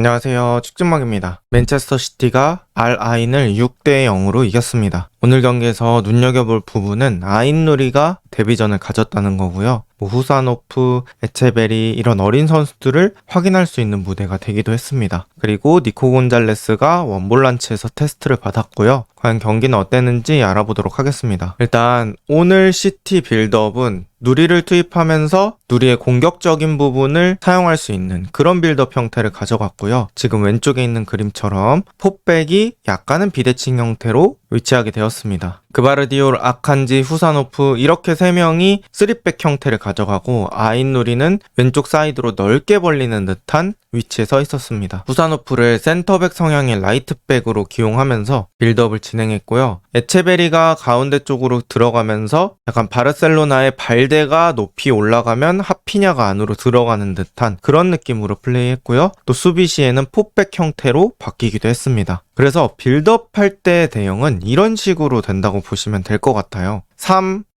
안녕하세요. 축진막입니다. 맨체스터 시티가 알아인을 6대 0으로 이겼습니다. 오늘 경기에서 눈여겨볼 부분은 아인누리가 데뷔전을 가졌다는 거고요. 후사노프, 에체베리 이런 어린 선수들을 확인할 수 있는 무대가 되기도 했습니다. 그리고 니코 곤잘레스가 원볼란치에서 테스트를 받았고요. 과연 경기는 어땠는지 알아보도록 하겠습니다. 일단 오늘 시티 빌드업은 누리를 투입하면서 누리의 공격적인 부분을 사용할 수 있는 그런 빌드업 형태를 가져갔고요. 지금 왼쪽에 있는 그림처럼 포백이 약간은 비대칭 형태로 위치하게 되었습니다. 그바르디올, 아칸지, 후사노프 이렇게 3명이 3백 형태를 가져가고 아인누리는 왼쪽 사이드로 넓게 벌리는 듯한 위치에 서 있었습니다. 후사노프를 센터백 성향의 라이트백으로 기용하면서 빌드업을 진행했고요. 에체베리가 가운데 쪽으로 들어가면서 약간 바르셀로나의 발대가 높이 올라가면 하피냐가 안으로 들어가는 듯한 그런 느낌으로 플레이했고요. 또 수비 시에는 포백 형태로 바뀌기도 했습니다. 그래서 빌드업 할 때 대형은 이런 식으로 된다고 보시면 될 것 같아요.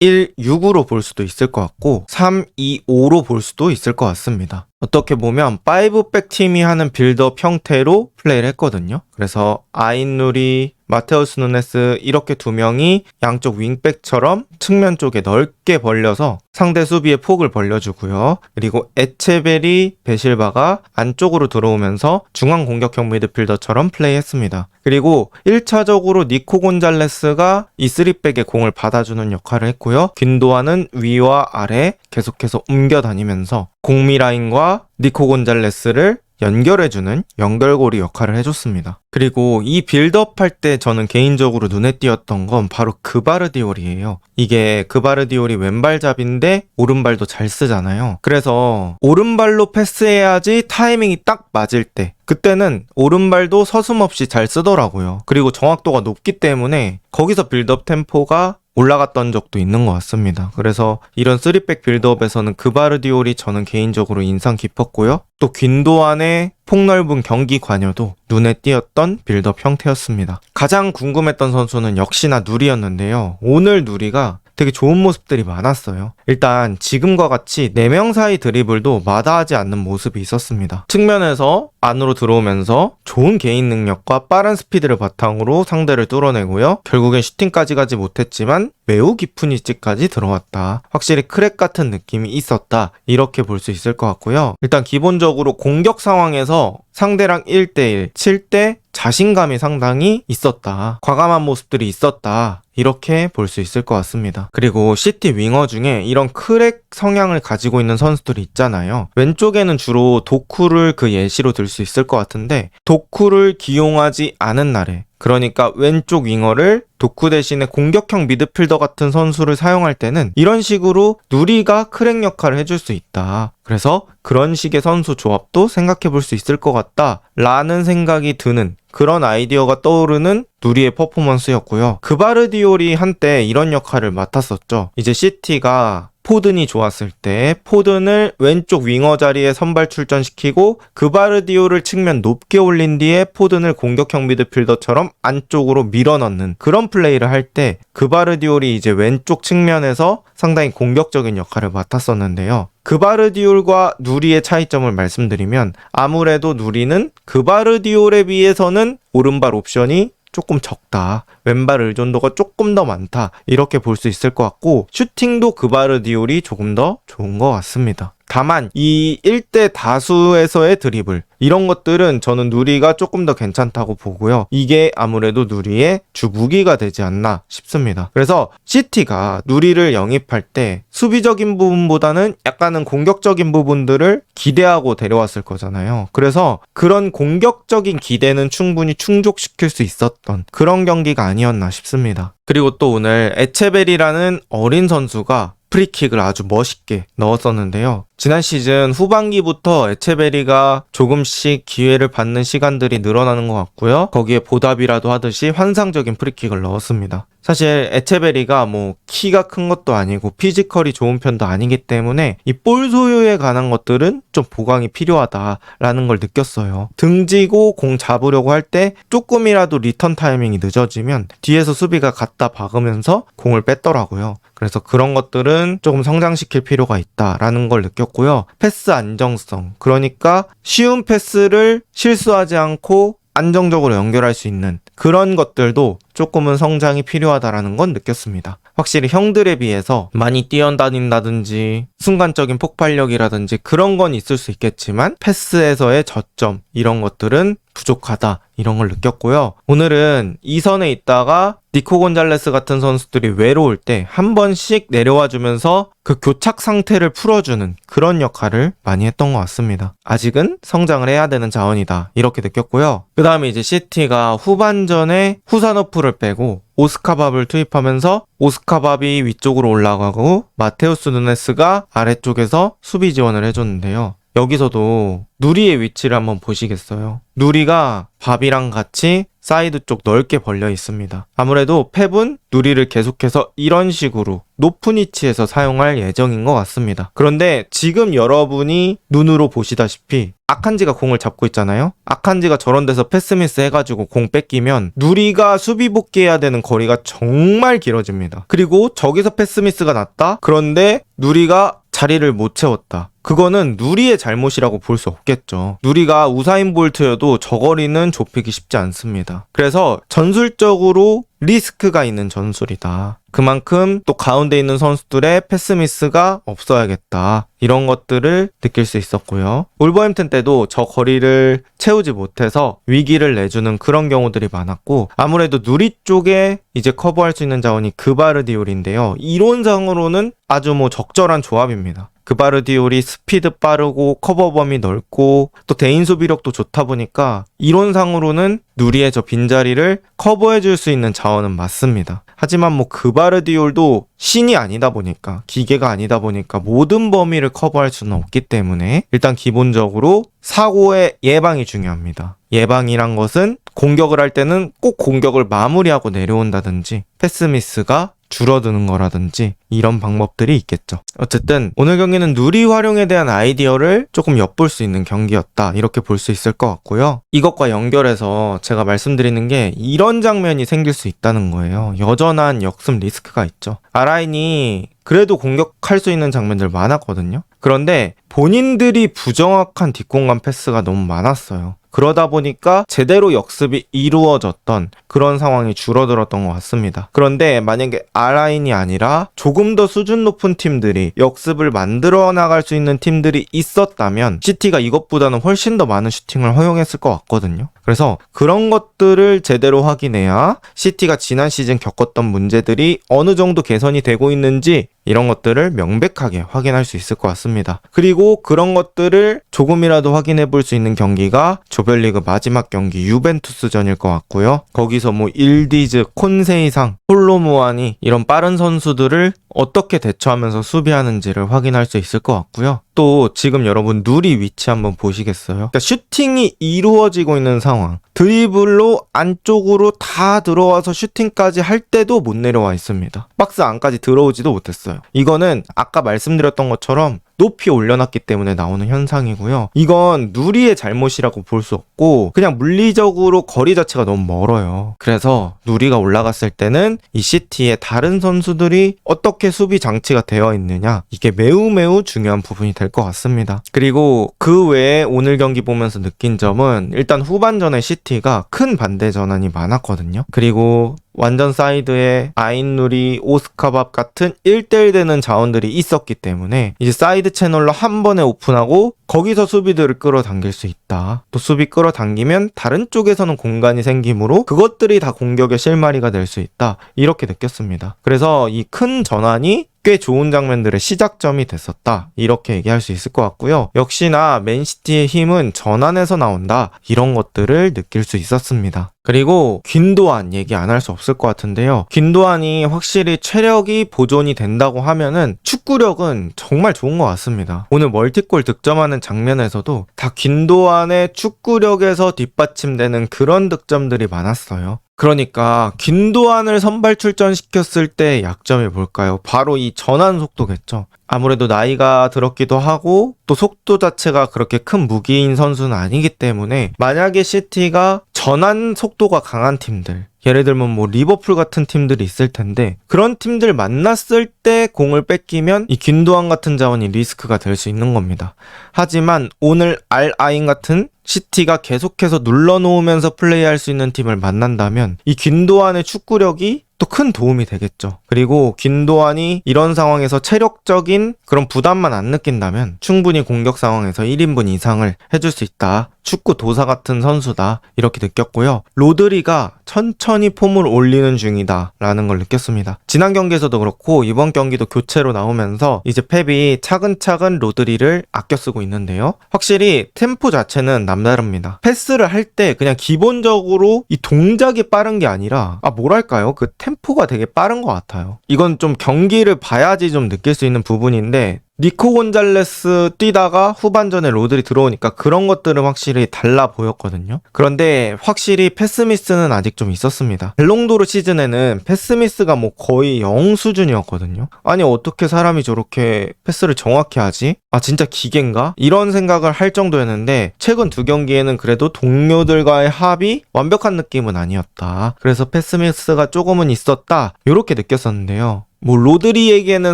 3-1-6으로 볼 수도 있을 것 같고 3-2-5로 볼 수도 있을 것 같습니다. 어떻게 보면 5백 팀이 하는 빌드업 형태로 플레이를 했거든요. 그래서 아인누리, 마테우스 누네스 이렇게 두 명이 양쪽 윙백처럼 측면 쪽에 넓게 벌려서 상대 수비의 폭을 벌려주고요. 그리고 에체베리, 베실바가 안쪽으로 들어오면서 중앙 공격형 미드필더처럼 플레이했습니다. 그리고 1차적으로 니코 곤잘레스가 이 3백의 공을 받아주는 역할을 했고요. 균도아는 위와 아래 계속해서 옮겨다니면서 공미라인과 니코 곤잘레스를 연결해주는 연결고리 역할을 해줬습니다. 그리고 이 빌드업 할 때 저는 개인적으로 눈에 띄었던 건 바로 그바르디올이에요. 이게 그바르디올이 왼발잡인데 오른발도 잘 쓰잖아요. 그래서 오른발로 패스해야지 타이밍이 딱 맞을 때 그때는 오른발도 서슴없이 잘 쓰더라고요. 그리고 정확도가 높기 때문에 거기서 빌드업 템포가 올라갔던 적도 있는 것 같습니다. 그래서 이런 3백 빌드업에서는 그바르디올이 저는 개인적으로 인상 깊었고요. 또 균도안의 폭넓은 경기 관여도 눈에 띄었던 빌드업 형태였습니다. 가장 궁금했던 선수는 역시나 누리였는데요. 오늘 누리가 되게 좋은 모습들이 많았어요. 일단 지금과 같이 4명 사이 드리블도 마다하지 않는 모습이 있었습니다. 측면에서 안으로 들어오면서 좋은 개인 능력과 빠른 스피드를 바탕으로 상대를 뚫어내고요. 결국엔 슈팅까지 가지 못했지만 매우 깊은 위치까지 들어왔다. 확실히 크랙 같은 느낌이 있었다. 이렇게 볼 수 있을 것 같고요. 일단 기본적으로 공격 상황에서 상대랑 1대1 칠 때 자신감이 상당히 있었다. 과감한 모습들이 있었다. 이렇게 볼 수 있을 것 같습니다. 그리고 시티 윙어 중에 이런 크랙 성향을 가지고 있는 선수들이 있잖아요. 왼쪽에는 주로 도쿠를 그 예시로 들 수 있을 것 같은데 도쿠를 기용하지 않은 날에 그러니까 왼쪽 윙어를 도쿠 대신에 공격형 미드필더 같은 선수를 사용할 때는 이런 식으로 누리가 크랙 역할을 해줄 수 있다. 그래서 그런 식의 선수 조합도 생각해 볼 수 있을 것 같다 라는 생각이 드는 그런 아이디어가 떠오르는 누리의 퍼포먼스였고요. 그바르디올이 한때 이런 역할을 맡았었죠. 이제 시티가 포든이 좋았을 때 포든을 왼쪽 윙어 자리에 선발 출전시키고 그바르디올을 측면 높게 올린 뒤에 포든을 공격형 미드필더처럼 안쪽으로 밀어넣는 그런 플레이를 할 때 그바르디올이 이제 왼쪽 측면에서 상당히 공격적인 역할을 맡았었는데요. 그바르디올과 누리의 차이점을 말씀드리면 아무래도 누리는 그바르디올에 비해서는 오른발 옵션이 조금 적다. 왼발 의존도가 조금 더 많다. 이렇게 볼 수 있을 것 같고 슈팅도 그바르디올이 조금 더 좋은 것 같습니다. 다만 이 1대 다수에서의 드리블 이런 것들은 저는 누리가 조금 더 괜찮다고 보고요. 이게 아무래도 누리의 주무기가 되지 않나 싶습니다. 그래서 시티가 누리를 영입할 때 수비적인 부분보다는 약간은 공격적인 부분들을 기대하고 데려왔을 거잖아요. 그래서 그런 공격적인 기대는 충분히 충족시킬 수 있었던 그런 경기가 아니었나 싶습니다. 그리고 또 오늘 에체베리라는 어린 선수가 프리킥을 아주 멋있게 넣었었는데요. 지난 시즌 후반기부터 에체베리가 조금씩 기회를 받는 시간들이 늘어나는 것 같고요. 거기에 보답이라도 하듯이 환상적인 프리킥을 넣었습니다. 사실 에체베리가 뭐 키가 큰 것도 아니고 피지컬이 좋은 편도 아니기 때문에 이 볼 소유에 관한 것들은 좀 보강이 필요하다라는 걸 느꼈어요. 등지고 공 잡으려고 할 때 조금이라도 리턴 타이밍이 늦어지면 뒤에서 수비가 갖다 박으면서 공을 뺐더라고요. 그래서 그런 것들은 조금 성장시킬 필요가 있다라는 걸 느꼈고 있었고요. 패스 안정성, 그러니까 쉬운 패스를 실수하지 않고 안정적으로 연결할 수 있는 그런 것들도 조금은 성장이 필요하다라는 건 느꼈습니다. 확실히 형들에 비해서 많이 뛰어다닌다든지 순간적인 폭발력이라든지 그런 건 있을 수 있겠지만 패스에서의 저점 이런 것들은 부족하다 이런 걸 느꼈고요. 오늘은 2선에 있다가 니코 곤잘레스 같은 선수들이 외로울 때 한 번씩 내려와 주면서 그 교착 상태를 풀어주는 그런 역할을 많이 했던 것 같습니다. 아직은 성장을 해야 되는 자원이다 이렇게 느꼈고요. 그 다음에 이제 시티가 후반전에 후사노프를 빼고 오스카밥을 투입하면서 오스카밥이 위쪽으로 올라가고 마테우스 누네스가 아래쪽에서 수비 지원을 해줬는데요. 여기서도 누리의 위치를 한번 보시겠어요? 누리가 밥이랑 같이 사이드 쪽 넓게 벌려 있습니다. 아무래도 펩은 누리를 계속해서 이런 식으로 높은 위치에서 사용할 예정인 것 같습니다. 그런데 지금 여러분이 눈으로 보시다시피 아칸지가 공을 잡고 있잖아요. 아칸지가 저런 데서 패스미스 해가지고 공 뺏기면 누리가 수비 복귀해야 되는 거리가 정말 길어집니다. 그리고 저기서 패스미스가 났다? 그런데 누리가 자리를 못 채웠다. 그거는 누리의 잘못이라고 볼 수 없겠죠. 누리가 우사인 볼트여도 저 거리는 좁히기 쉽지 않습니다. 그래서 전술적으로 리스크가 있는 전술이다. 그만큼 또 가운데 있는 선수들의 패스미스가 없어야겠다. 이런 것들을 느낄 수 있었고요. 울버햄튼 때도 저 거리를 채우지 못해서 위기를 내주는 그런 경우들이 많았고 아무래도 누리 쪽에 이제 커버할 수 있는 자원이 그바르디올인데요. 이론상으로는 아주 적절한 조합입니다. 그바르디올이 스피드 빠르고 커버 범위 넓고 또 대인 수비력도 좋다 보니까 이론상으로는 누리의 저 빈자리를 커버해 줄 수 있는 자원은 맞습니다. 하지만 그바르디올도 신이 아니다 보니까 기계가 아니다 보니까 모든 범위를 커버할 수는 없기 때문에 일단 기본적으로 사고의 예방이 중요합니다. 예방이란 것은 공격을 할 때는 꼭 공격을 마무리하고 내려온다든지 패스미스가 줄어드는 거라든지 이런 방법들이 있겠죠. 어쨌든 오늘 경기는 누리 활용에 대한 아이디어를 조금 엿볼 수 있는 경기였다 이렇게 볼 수 있을 것 같고요. 이것과 연결해서 제가 말씀드리는 게 이런 장면이 생길 수 있다는 거예요. 여전한 역습 리스크가 있죠. 아라인이 그래도 공격할 수 있는 장면들 많았거든요. 그런데 본인들이 부정확한 뒷공간 패스가 너무 많았어요. 그러다 보니까 제대로 역습이 이루어졌던 그런 상황이 줄어들었던 것 같습니다. 그런데 만약에 R라인이 아니라 조금 더 수준 높은 팀들이 역습을 만들어 나갈 수 있는 팀들이 있었다면 시티가 이것보다는 훨씬 더 많은 슈팅을 허용했을 것 같거든요. 그래서 그런 것들을 제대로 확인해야 시티가 지난 시즌 겪었던 문제들이 어느 정도 개선이 되고 있는지 이런 것들을 명백하게 확인할 수 있을 것 같습니다. 그리고 그런 것들을 조금이라도 확인해 볼 수 있는 경기가 조별리그 마지막 경기 유벤투스전일 것 같고요. 거기서 일디즈, 콘세이상, 홀로무아니 이런 빠른 선수들을 어떻게 대처하면서 수비하는지를 확인할 수 있을 것 같고요. 또 지금 여러분 누리 위치 한번 보시겠어요? 그러니까 슈팅이 이루어지고 있는 상황, 드리블로 안쪽으로 다 들어와서 슈팅까지 할 때도 못 내려와 있습니다. 박스 안까지 들어오지도 못했어요. 이거는 아까 말씀드렸던 것처럼 높이 올려놨기 때문에 나오는 현상이고요. 이건 누리의 잘못이라고 볼 수 없고 그냥 물리적으로 거리 자체가 너무 멀어요. 그래서 누리가 올라갔을 때는 이 시티의 다른 선수들이 어떻게 수비 장치가 되어 있느냐 이게 매우 중요한 부분이 될 것 같습니다. 그리고 그 외에 오늘 경기 보면서 느낀 점은 일단 후반전에 시티가 큰 반대 전환이 많았거든요. 그리고 완전 사이드에 아인누리, 오스카밥 같은 1대1 되는 자원들이 있었기 때문에 이제 사이드 채널로 한 번에 오픈하고 거기서 수비들을 끌어당길 수 있다. 또 수비 끌어당기면 다른 쪽에서는 공간이 생기므로 그것들이 다 공격의 실마리가 될 수 있다. 이렇게 느꼈습니다. 그래서 이 큰 전환이 꽤 좋은 장면들의 시작점이 됐었다. 이렇게 얘기할 수 있을 것 같고요. 역시나 맨시티의 힘은 전환에서 나온다. 이런 것들을 느낄 수 있었습니다. 그리고 균도안 얘기 안 할 수 없을 것 같은데요. 균도안이 확실히 체력이 보존이 된다고 하면은 축구력은 정말 좋은 것 같습니다. 오늘 멀티골 득점하는 장면에서도 다 균도안의 축구력에서 뒷받침되는 그런 득점들이 많았어요. 그러니까 균도안을 선발 출전시켰을 때 약점이 뭘까요? 바로 이 전환 속도겠죠. 아무래도 나이가 들었기도 하고 또 속도 자체가 그렇게 큰 무기인 선수는 아니기 때문에 만약에 시티가 전환 속도가 강한 팀들 예를 들면 뭐 리버풀 같은 팀들이 있을 텐데 그런 팀들 만났을 때 공을 뺏기면 이 균도안 같은 자원이 리스크가 될 수 있는 겁니다. 하지만 오늘 알 아인 같은 시티가 계속해서 눌러놓으면서 플레이할 수 있는 팀을 만난다면 이 균도안의 축구력이 또 큰 도움이 되겠죠. 그리고 균도안이 이런 상황에서 체력적인 그런 부담만 안 느낀다면 충분히 공격 상황에서 1인분 이상을 해줄 수 있다. 축구 도사 같은 선수다. 이렇게 느꼈고요. 로드리가 천천히 폼을 올리는 중이다 라는 걸 느꼈습니다. 지난 경기에서도 그렇고 이번 경기도 교체로 나오면서 이제 펩이 차근차근 로드리를 아껴 쓰고 있는데요. 확실히 템포 자체는 남다릅니다. 패스를 할 때 그냥 기본적으로 이 동작이 빠른 게 아니라 뭐랄까요? 그 템포가 되게 빠른 것 같아요. 이건 좀 경기를 봐야지 좀 느낄 수 있는 부분인데 니코 곤잘레스 뛰다가 후반전에 로드리 들어오니까 그런 것들은 확실히 달라 보였거든요. 그런데 확실히 패스미스는 아직 좀 있었습니다. 벨롱도르 시즌에는 패스미스가 뭐 거의 0 수준이었거든요. 아니 어떻게 사람이 저렇게 패스를 정확히 하지? 진짜 기계인가? 이런 생각을 할 정도였는데 최근 두 경기에는 그래도 동료들과의 합이 완벽한 느낌은 아니었다. 그래서 패스미스가 조금은 있었다. 이렇게 느꼈었는데요. 뭐 로드리에게는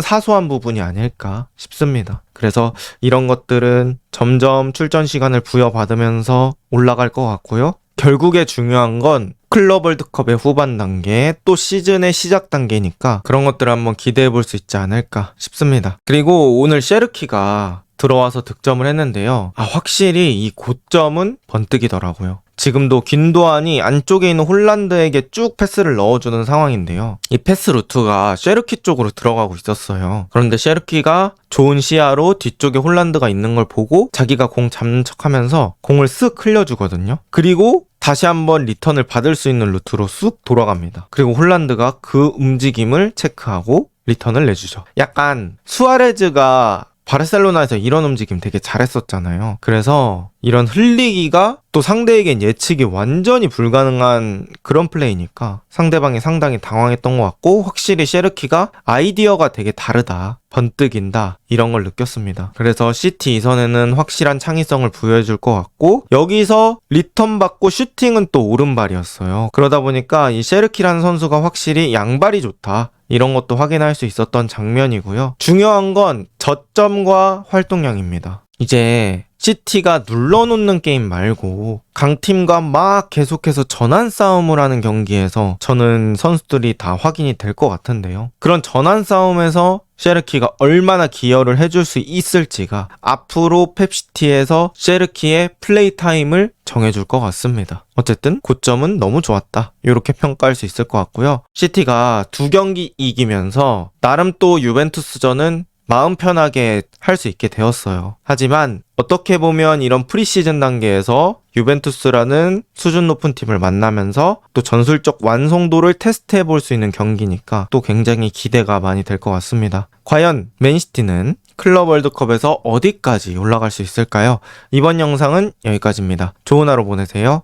사소한 부분이 아닐까 싶습니다. 그래서 이런 것들은 점점 출전 시간을 부여받으면서 올라갈 것 같고요. 결국에 중요한 건 클럽 월드컵의 후반 단계, 또 시즌의 시작 단계니까 그런 것들을 한번 기대해 볼 수 있지 않을까 싶습니다. 그리고 오늘 셰르키가 들어와서 득점을 했는데요. 확실히 이 고점은 번뜩이더라고요. 지금도 균도안이 안쪽에 있는 홀란드에게 쭉 패스를 넣어주는 상황인데요. 이 패스 루트가 셰르키 쪽으로 들어가고 있었어요. 그런데 셰르키가 좋은 시야로 뒤쪽에 홀란드가 있는 걸 보고 자기가 공 잡는 척하면서 공을 쓱 흘려주거든요. 그리고 다시 한번 리턴을 받을 수 있는 루트로 쑥 돌아갑니다. 그리고 홀란드가 그 움직임을 체크하고 리턴을 내주죠. 약간 수아레즈가 바르셀로나에서 이런 움직임 되게 잘했었잖아요. 그래서 이런 흘리기가 또 상대에겐 예측이 완전히 불가능한 그런 플레이니까 상대방이 상당히 당황했던 것 같고 확실히 셰르키가 아이디어가 되게 다르다. 번뜩인다. 이런 걸 느꼈습니다. 그래서 시티 이선에는 확실한 창의성을 부여해줄 것 같고 여기서 리턴 받고 슈팅은 또 오른발이었어요. 그러다 보니까 이 셰르키라는 선수가 확실히 양발이 좋다. 이런 것도 확인할 수 있었던 장면이고요. 중요한 건 저점과 활동량입니다. 이제 시티가 눌러놓는 게임 말고 강팀과 막 계속해서 전환 싸움을 하는 경기에서 저는 선수들이 다 확인이 될 것 같은데요. 그런 전환 싸움에서 셰르키가 얼마나 기여를 해줄 수 있을지가 앞으로 펩시티에서 셰르키의 플레이 타임을 정해줄 것 같습니다. 어쨌든 고점은 너무 좋았다. 이렇게 평가할 수 있을 것 같고요. 시티가 2경기 이기면서 나름 또 유벤투스전은 마음 편하게 할 수 있게 되었어요. 하지만 어떻게 보면 이런 프리시즌 단계에서 유벤투스라는 수준 높은 팀을 만나면서 또 전술적 완성도를 테스트해 볼 수 있는 경기니까 또 굉장히 기대가 많이 될 것 같습니다. 과연 맨시티는 클럽 월드컵에서 어디까지 올라갈 수 있을까요? 이번 영상은 여기까지입니다. 좋은 하루 보내세요.